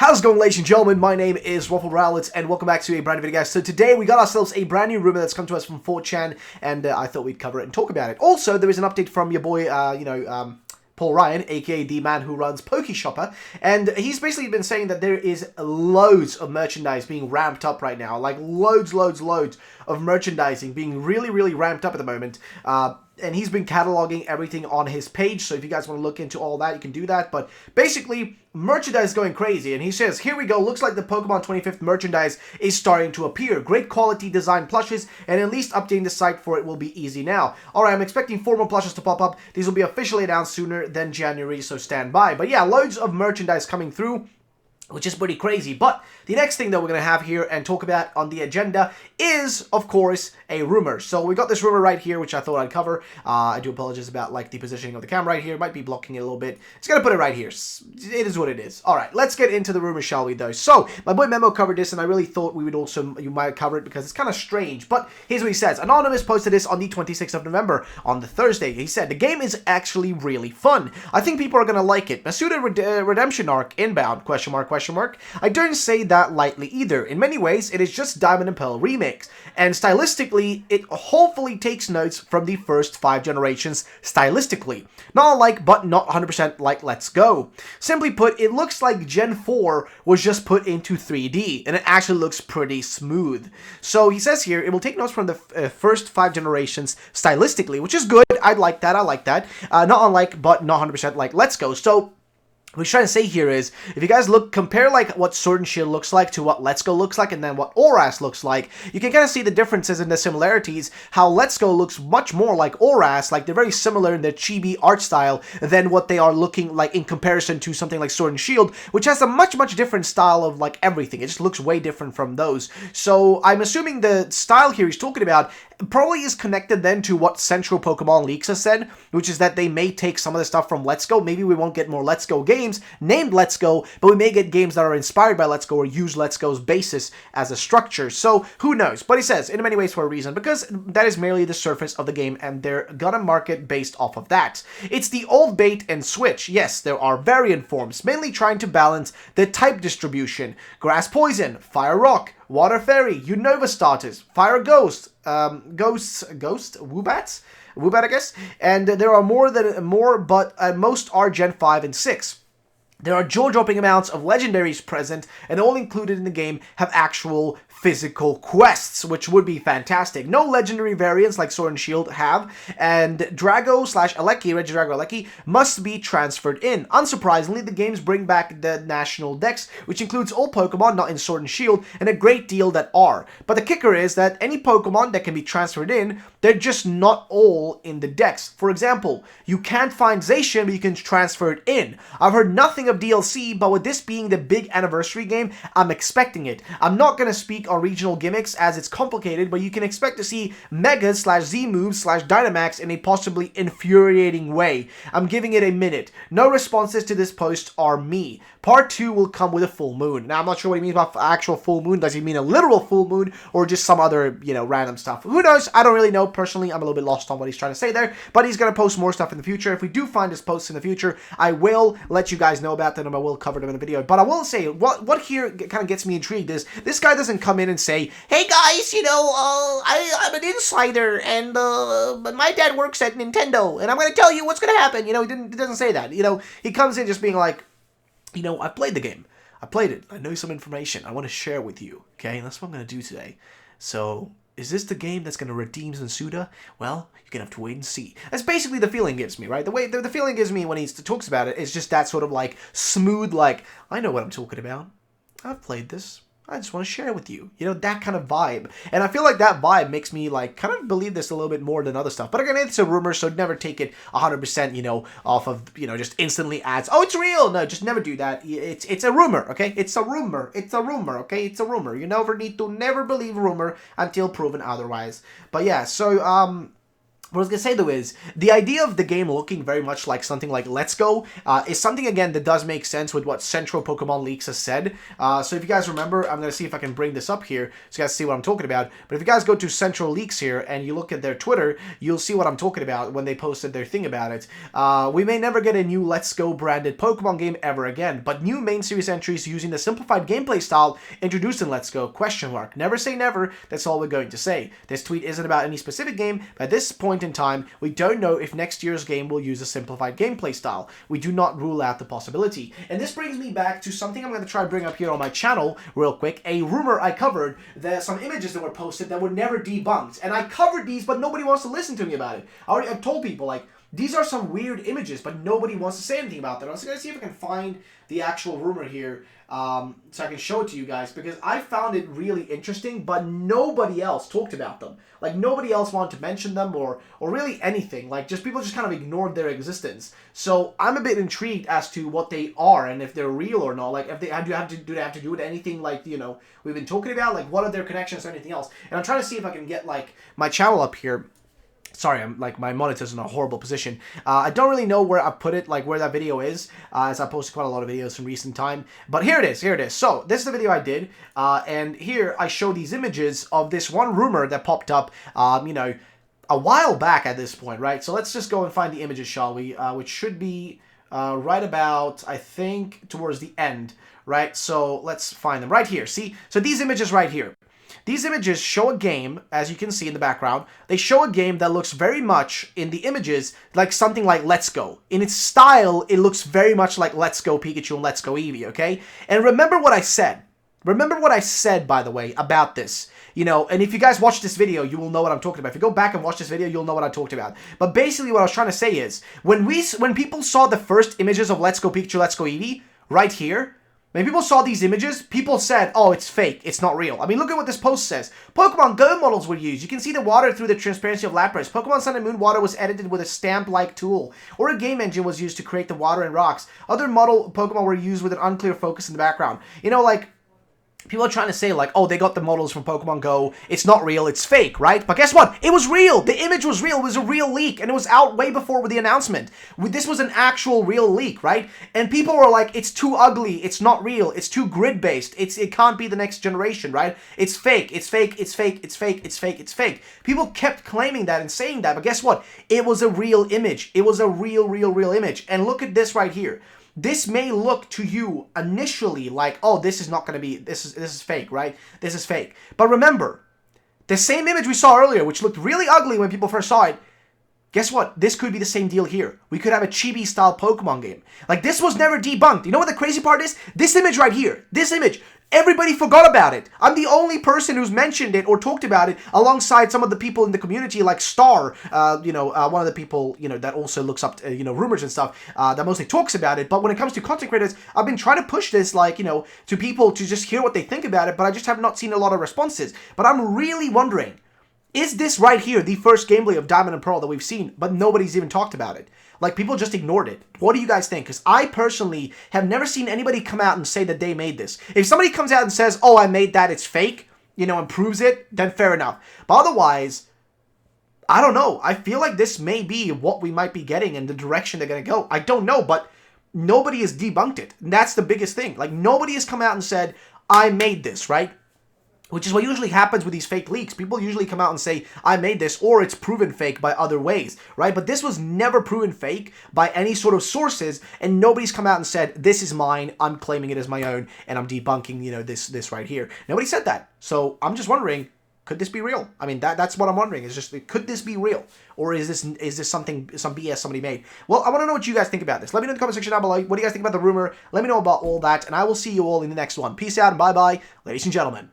How's it going, ladies and gentlemen? My name is Waffle Rowlets, and welcome back to a brand new video, guys. So today we got ourselves a brand new rumor that's come to us from 4chan, and I thought we'd cover it and talk about it. Also, there is an update from your boy, Paul Ryan, aka the man who runs PokeShopper, and he's basically been saying that there is loads of merchandise being ramped up right now, like loads of merchandising being really ramped up at the moment. And he's been cataloging everything on his page, so if you guys want to look into all that, you can do that. But basically, merchandise is going crazy, and he says, here we go, looks like the Pokemon 25th merchandise is starting to appear. Great quality design plushes, and at least updating the site for it will be easy now. Alright, I'm expecting 4 more plushes to pop up. These will be officially announced sooner than January, so stand by. But yeah, loads of merchandise coming through, which is pretty crazy. But the next thing that we're going to have here and talk about on the agenda is, of course, a rumor. So we got this rumor right here, which I thought I'd cover. I do apologize about the positioning of the camera right here. Might be blocking it a little bit. Just going to put it right here. It is what it is. All right, let's get into the rumor, shall we, though? So my boy Memo covered this, and I really thought you might cover it because it's kind of strange. But here's what he says. Anonymous posted this on the 26th of November, on the Thursday. He said, the game is actually really fun. I think people are going to like it. Masuda Redemption Arc inbound, question mark. I don't say that lightly either. In many ways, it is just Diamond and Pearl remakes, and stylistically, it hopefully takes notes from the first 5 generations stylistically. Not alike, but not 100% like Let's Go. Simply put, it looks like Gen 4 was just put into 3D, and it actually looks pretty smooth. So he says here, it will take notes from the first 5 generations stylistically, which is good. I like that. Not unlike, but not 100% like Let's Go. So what he's trying to say here is, if you guys compare like what Sword and Shield looks like to what Let's Go looks like, and then what ORAS looks like, you can kind of see the differences and the similarities, how Let's Go looks much more like ORAS, like they're very similar in their chibi art style than what they are looking like in comparison to something like Sword and Shield, which has a much different style of like everything. It just looks way different from those. So I'm assuming the style here he's talking about probably is connected then to what Central Pokemon Leaks has said, which is that they may take some of the stuff from Let's Go. Maybe we won't get more Let's Go games named Let's Go, but we may get games that are inspired by Let's Go or use Let's Go's basis as a structure. So who knows? But he says, in many ways for a reason, because that is merely the surface of the game, and they're gonna market based off of that. It's the old bait and switch. Yes, there are variant forms, mainly trying to balance the type distribution. Grass Poison, Fire Rock, Water Fairy, Unova starters, Fire Ghost, Woobat, I guess, and there are more, but most are Gen 5 and 6. There are jaw-dropping amounts of legendaries present, and all included in the game have actual physical quests, which would be fantastic. No legendary variants like Sword and Shield have, and Drago/Aleki, Regidrago Aleki, must be transferred in. Unsurprisingly, the games bring back the national dex, which includes all Pokemon not in Sword and Shield, and a great deal that are. But the kicker is that any Pokemon that can be transferred in, they're just not all in the dex. For example, you can't find Zacian, but you can transfer it in. I've heard nothing of DLC, but with this being the big anniversary game, I'm expecting it. I'm not going to speak on regional gimmicks as it's complicated, but you can expect to see Megas/Z moves/Dynamax in a possibly infuriating way. I'm giving it a minute. No responses to this post are me. Part 2 will come with a full moon. Now, I'm not sure what he means by actual full moon. Does he mean a literal full moon or just some other, random stuff? Who knows? I don't really know. Personally, I'm a little bit lost on what he's trying to say there, but he's going to post more stuff in the future. If we do find his posts in the future, I will let you guys know about them, and I will cover them in a video. But I will say, what here kind of gets me intrigued is, this guy doesn't come in and say, hey guys, I'm an insider, and my dad works at Nintendo, and I'm going to tell you what's going to happen. He doesn't say that. He comes in just being like, I played the game. I played it. I know some information. I want to share with you. Okay, and that's what I'm going to do today. So, is this the game that's going to redeem Zansuda? Well, you're going to have to wait and see. That's basically the feeling gives me, right? The feeling gives me when he talks about it is just that sort of like smooth, like, I know what I'm talking about. I've played this. I just want to share it with you. That kind of vibe. And I feel like that vibe makes me, kind of believe this a little bit more than other stuff. But again, it's a rumor, so never take it 100%, off of, just instantly ads. Oh, it's real! No, just never do that. It's a rumor, okay? It's a rumor. It's a rumor, okay? It's a rumor. You never believe rumor until proven otherwise. But yeah, so, What I was going to say, though, is the idea of the game looking very much like something like Let's Go is something, again, that does make sense with what Central Pokemon Leaks has said. So if you guys remember, I'm going to see if I can bring this up here so you guys see what I'm talking about. But if you guys go to Central Leaks here and you look at their Twitter, you'll see what I'm talking about when they posted their thing about it. We may never get a new Let's Go branded Pokemon game ever again, but new main series entries using the simplified gameplay style introduced in Let's Go, question mark. Never say never, that's all we're going to say. This tweet isn't about any specific game, but at this point in time, we don't know if next year's game will use a simplified gameplay style. We do not rule out the possibility. And this brings me back to something I'm going to try to bring up here on my channel real quick. A rumor I covered, there's some images that were posted that were never debunked. And I covered these, but nobody wants to listen to me about it. I've told people, like, these are some weird images, but nobody wants to say anything about them. I'm just going to see if I can find the actual rumor here so I can show it to you guys, because I found it really interesting, but nobody else talked about them. Like, nobody else wanted to mention them or really anything. Like, just people just kind of ignored their existence. So I'm a bit intrigued as to what they are and if they're real or not. Like, if they do they have to do with anything like, you know, we've been talking about? Like, what are their connections or anything else? And I'm trying to see if I can get, like, my channel up here. Sorry, I'm like, my monitor's in a horrible position. I don't really know where I put it, like where that video is, as I posted quite a lot of videos in recent time. But here it is, So, this is the video I did, and here I show these images of this one rumor that popped up, you know, a while back at this point, right? So let's just go and find the images, shall we? Which should be right about, I think, towards the end, right? So, let's find them right here. See? So, these images right here. These images show a game, as you can see in the background. They show a game that looks very much, in the images, like something like Let's Go. In its style, it looks very much like Let's Go Pikachu and Let's Go Eevee, okay? And remember what I said. Remember what I said, by the way, about this. You know, and if you guys watch this video, you will know what I'm talking about. If you go back and watch this video, you'll know what I talked about. But basically what I was trying to say is, when people saw the first images of Let's Go Pikachu, Let's Go Eevee, right here, when people saw these images, people said, oh, it's fake, it's not real. I mean, look at what this post says. Pokemon Go models were used. You can see the water through the transparency of Lapras. Pokemon Sun and Moon water was edited with a stamp-like tool, or a game engine was used to create the water and rocks. Other model Pokemon were used with an unclear focus in the background. You know, like, people are trying to say, like, oh, they got the models from Pokemon Go. It's not real. It's fake, right? But guess what? It was real. The image was real. It was a real leak. And it was out way before with the announcement. This was an actual real leak, right? And people were like, it's too ugly. It's not real. It's too grid-based. It can't be the next generation, right? It's fake. It's fake. It's fake. It's fake. It's fake. It's fake. People kept claiming that and saying that. But guess what? It was a real image. It was a real image. And look at this right here. This may look to you initially like, oh, this is not going to be, this is fake, right? This is fake. But remember, the same image we saw earlier, which looked really ugly when people first saw it, guess what? This could be the same deal here. We could have a chibi-style Pokemon game. Like, this was never debunked. You know what the crazy part is? This image right here. This image. Everybody forgot about it. I'm the only person who's mentioned it or talked about it alongside some of the people in the community like Star, one of the people, you know, that also looks up, rumors and stuff, that mostly talks about it. But when it comes to content creators, I've been trying to push this, like, you know, to people to just hear what they think about it, but I just have not seen a lot of responses. But I'm really wondering, is this right here the first gameplay of Diamond and Pearl that we've seen, but nobody's even talked about it? Like, people just ignored it. What do you guys think? Because I personally have never seen anybody come out and say that they made this. If somebody comes out and says, oh, I made that, it's fake, you know, and proves it, then fair enough. But otherwise, I don't know. I feel like this may be what we might be getting in the direction they're going to go. I don't know, but nobody has debunked it. And that's the biggest thing. Like, nobody has come out and said, I made this, right? Which is what usually happens with these fake leaks. People usually come out and say, I made this, or it's proven fake by other ways, right? But this was never proven fake by any sort of sources, and nobody's come out and said, this is mine, I'm claiming it as my own, and I'm debunking, you know, this right here. Nobody said that. So I'm just wondering, could this be real? I mean, that's what I'm wondering. Is just, could this be real? Or is this something, some BS somebody made? Well, I want to know what you guys think about this. Let me know in the comment section down below. What do you guys think about the rumor? Let me know about all that, and I will see you all in the next one. Peace out, and bye-bye, ladies and gentlemen.